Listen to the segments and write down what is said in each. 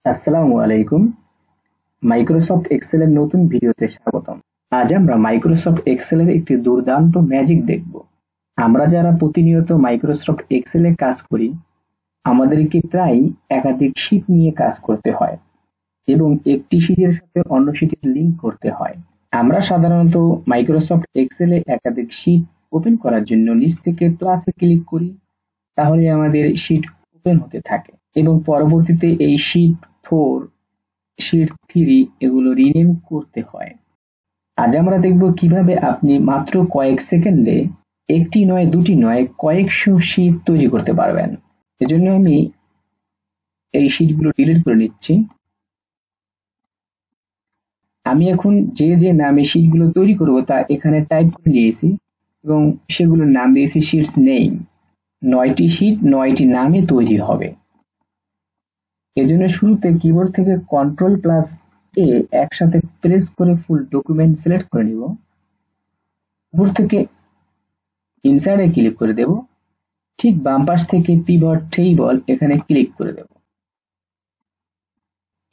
আসসালামু আলাইকুম। মাইক্রোসফট এক্সেলের নতুন ভিডিওতে স্বাগতম। আজ আমরা মাইক্রোসফট এক্সেলের একটি দুর্দান্ত ম্যাজিক দেখব। আমরা যারা প্রতিনিয়ত মাইক্রোসফট এক্সেলে কাজ করি, আমাদেরকে প্রায় একাধিক শীট নিয়ে কাজ করতে হয় এবং একটি শীটের সাথে অন্য শীটের লিঙ্ক করতে হয়। আমরা সাধারণত মাইক্রোসফট এক্সেলে একাধিক শীট ওপেন করার জন্য নিচ থেকে প্লাসে ক্লিক করি, তাহলে আমাদের শীট ওপেন হতে থাকে এবং পরবর্তীতে এই শীট 4 শীট 3 এগুলো রিনেম করতে হয়। আজ আমরা দেখব কিভাবে আপনি মাত্র কয়েক সেকেন্ডে একটি নয় দুটি নয় কয়েকশো শীট তৈরি করতে পারবেন। এজন্য আমি এই শীটগুলো ডিলিট করে নিচ্ছি। আমি এখন যে নামে শীটগুলো তৈরি করব তা এখানে টাইপ করে নিয়েছি এবং সেগুলোর নাম দিয়েছি শীটস নেম। 9টি শীট 9টি নামে তৈরি হবে। এজন্য শুরুতে কিবোর্ড থেকে Ctrl+A একসাথে প্রেস করে ফুল ডকুমেন্ট সিলেক্ট করে নিব। উপর থেকে ইনসার্টে ক্লিক করে দেব। ঠিক বাম পাশ থেকে পিভট টেবল এখানে ক্লিক করে দেব।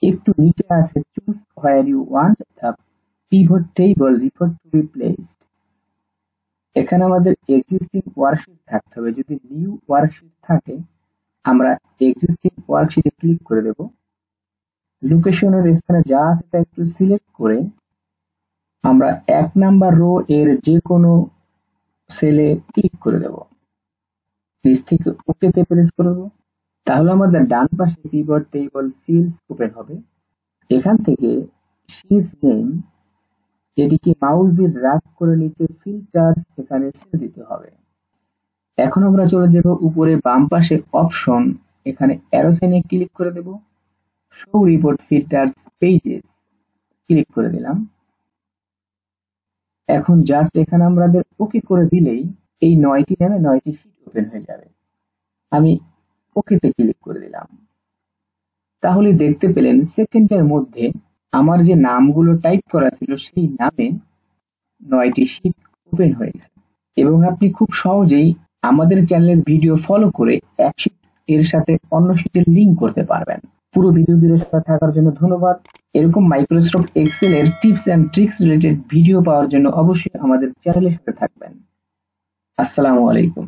একটু নিচে আছে choose where you want the pivot table report to be placed. এখানে আমাদের এক্সিস্টিং ওয়ার্কশিট থাকতে হবে। যদি নিউ ওয়ার্কশিট থাকে আমরা এক্সিস্টিং ওয়ার্কশিটে ক্লিক করে দেব। লোকেশনের স্থানে যা আছে তা একটু সিলেক্ট করে আমরা 1 নাম্বার রো এর যে কোনো সেলে ক্লিক করে দেব। নিচ থেকে ওকেতে প্রেস করব। তাহলে আমাদের ডান পাশে পিভট টেবল ফিল্ডস ওপেন হবে। এখান থেকে শীটস নেম এটিকে মাউস দিয়ে ড্র্যাগ করে নিচে ফিল্টার্স এখানে ছেড়ে দিতে হবে। এখন আমরা চলে যাব উপরে বাম পাশে অপশন, এখানে অ্যারো সাইনে ক্লিক করে দেব। Show report filters pages click করে দিলাম। এখন জাস্ট এখানে আমাদের ওকে করে দিলেই এই 9টি নামে 9টি শীট ওপেন হয়ে যাবে। আমি ওকেতে ক্লিক করে দিলাম। তাহলে দেখতে পেলেন সেকেন্ডের মধ্যে আমার যে নামগুলো টাইপ করা ছিল সেই নামে 9টি শীট ওপেন হয়ে গেছে এবং আপনি খুব সহজেই আমাদের চ্যানেলের ভিডিও ফলো করে এক শীট এর সাথে অন্য শীটের লিঙ্ক করতে পারবেন। পুরো ভিডিও জুড়ে সাথে থাকার জন্য ধন্যবাদ। এরকম মাইক্রোসফট এক্সেল এর tips and tricks related video পাওয়ার জন্য অবশ্যই আমাদের চ্যানেলের সাথে থাকবেন। আসসালামু আলাইকুম।